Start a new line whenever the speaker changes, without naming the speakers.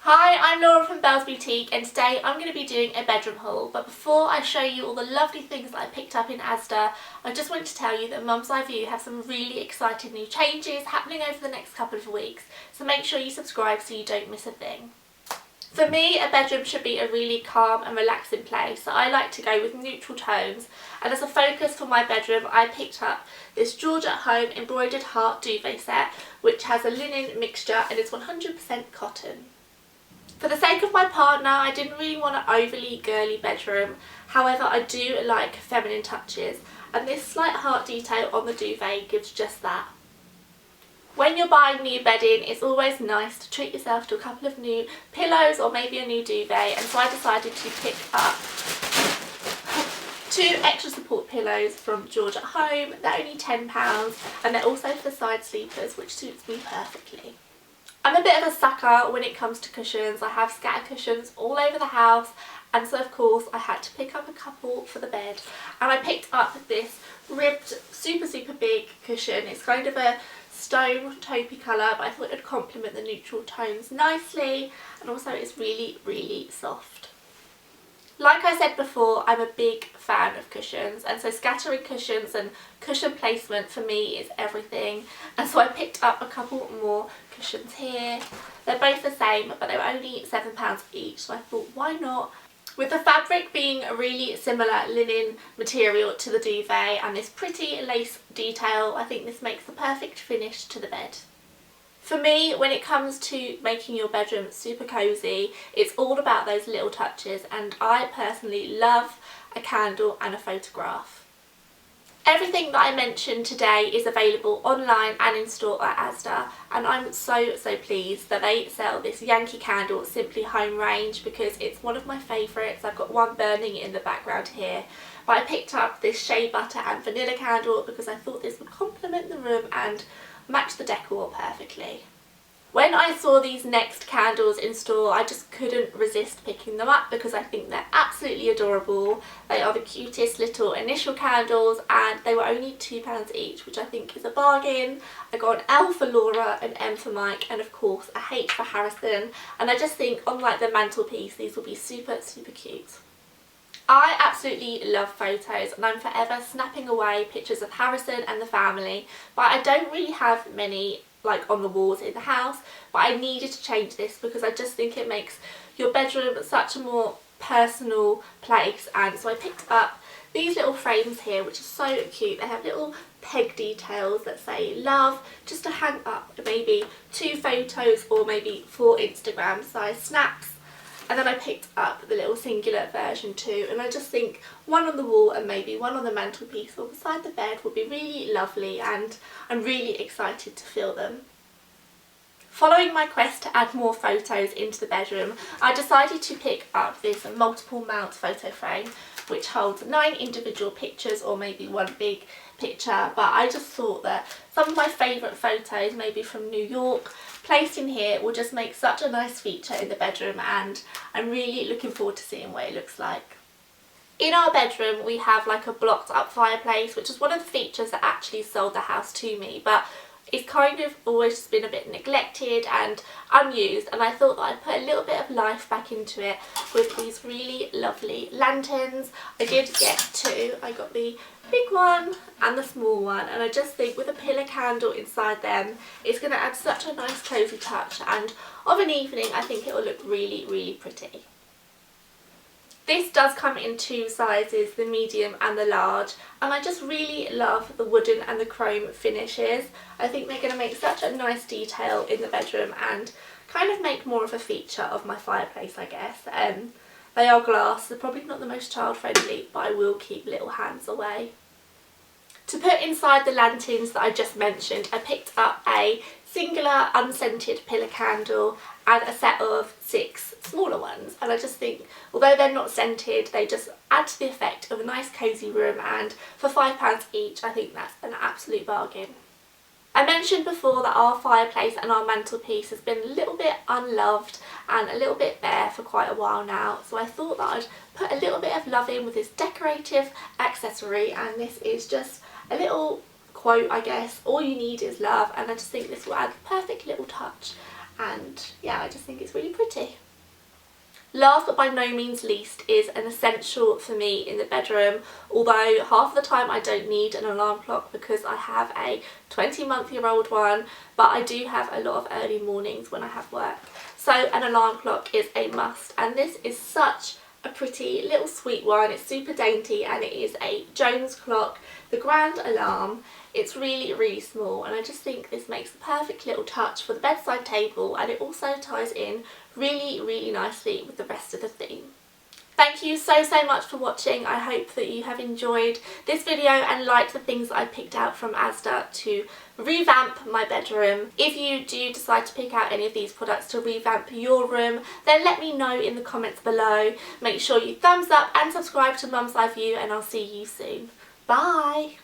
Hi, I'm Laura from Belle's Boutique and today I'm going to be doing a bedroom haul, but before I show you all the lovely things that I picked up in Asda, I just want to tell you that Mum's Eye View have some really exciting new changes happening over the next couple of weeks, so make sure you subscribe so you don't miss a thing. For me, a bedroom should be a really calm and relaxing place, so I like to go with neutral tones, and as a focus for my bedroom I picked up this George at Home embroidered heart duvet set, which has a linen mixture and is 100% cotton. For the sake of my partner, I didn't really want an overly girly bedroom, however I do like feminine touches, and this slight heart detail on the duvet gives just that. When you're buying new bedding, it's always nice to treat yourself to a couple of new pillows or maybe a new duvet, and so I decided to pick up 2 extra support pillows from George at Home. They're only £10 and they're also for side sleepers, which suits me perfectly. I'm a bit of a sucker when it comes to cushions. I have scatter cushions all over the house, and so of course I had to pick up a couple for the bed, and I picked up this ribbed super big cushion. It's kind of a stone taupey colour, but I thought it would complement the neutral tones nicely, and also it's really soft. Like I said before, I'm a big fan of cushions, and so scattering cushions and cushion placement for me is everything, and so I picked up a couple more cushions here. They're both the same, but they were only £7 each, so I thought why not. With the fabric being a really similar linen material to the duvet and this pretty lace detail, I think this makes the perfect finish to the bed. For me, when it comes to making your bedroom super cosy, it's all about those little touches, and I personally love a candle and a photograph. Everything that I mentioned today is available online and in store at Asda, and I'm so pleased that they sell this Yankee Candle Simply Home range because it's one of my favourites. I've got one burning in the background here, but I picked up this shea butter and vanilla candle because I thought this would complement the room and match the decor perfectly. When I saw these next candles in store, I just couldn't resist picking them up because I think they're absolutely adorable. They are the cutest little initial candles, and they were only £2 each, which I think is a bargain. I got an L for Laura, an M for Mike, and of course a H for Harrison, and I just think on like the mantelpiece these will be super cute. I absolutely love photos, and I'm forever snapping away pictures of Harrison and the family, but I don't really have many like on the walls in the house, but I needed to change this because I just think it makes your bedroom such a more personal place, and so I picked up these little frames here which are so cute. They have little peg details that say love, just to hang up maybe 2 photos or maybe 4 Instagram size snaps. And then I picked up the little singular version too, and I just think one on the wall and maybe one on the mantelpiece or beside the bed would be really lovely, and I'm really excited to fill them. Following my quest to add more photos into the bedroom, I decided to pick up this multiple mount photo frame which holds 9 individual pictures or maybe one big picture, but I just thought that some of my favourite photos, maybe from New York, placed in here will just make such a nice feature in the bedroom, and I'm really looking forward to seeing what it looks like. In our bedroom we have like a blocked up fireplace, which is one of the features that actually sold the house to me, but it's kind of always just been a bit neglected and unused, and I thought that I'd put a little bit of life back into it with these really lovely lanterns. I did get 2. I got the big one and the small one, and I just think with a pillar candle inside them it's going to add such a nice cosy touch, and of an evening I think it will look really pretty. This does come in 2 sizes, the medium and the large, and I just really love the wooden and the chrome finishes. I think they're going to make such a nice detail in the bedroom and kind of make more of a feature of my fireplace, I guess. They are glass, they're probably not the most child friendly, but I will keep little hands away. To put inside the lanterns that I just mentioned, I picked up a singular unscented pillar candle and a set of 6 smaller ones, and I just think although they're not scented they just add to the effect of a nice cosy room, and for £5 each I think that's an absolute bargain. I mentioned before that our fireplace and our mantelpiece has been a little bit unloved and a little bit bare for quite a while now, so I thought that I'd put a little bit of love in with this decorative accessory, and this is just a little quote, I guess, all you need is love, and I just think this will add the perfect little touch. and yeah, I just think it's really pretty. Last but by no means least is an essential for me in the bedroom, although half the time I don't need an alarm clock because I have a 20-month-old one, but I do have a lot of early mornings when I have work. So an alarm clock is a must, and this is such a pretty little sweet one. It's super dainty and it is a Jones clock, the Grand Alarm. It's really, really small, and I just think this makes the perfect little touch for the bedside table, and it also ties in really, really nicely with the rest of the theme. Thank you so much for watching. I hope that you have enjoyed this video and liked the things that I picked out from Asda to revamp my bedroom. If you do decide to pick out any of these products to revamp your room, then let me know in the comments below. Make sure you thumbs up and subscribe to Mum's Eye View, and I'll see you soon. Bye!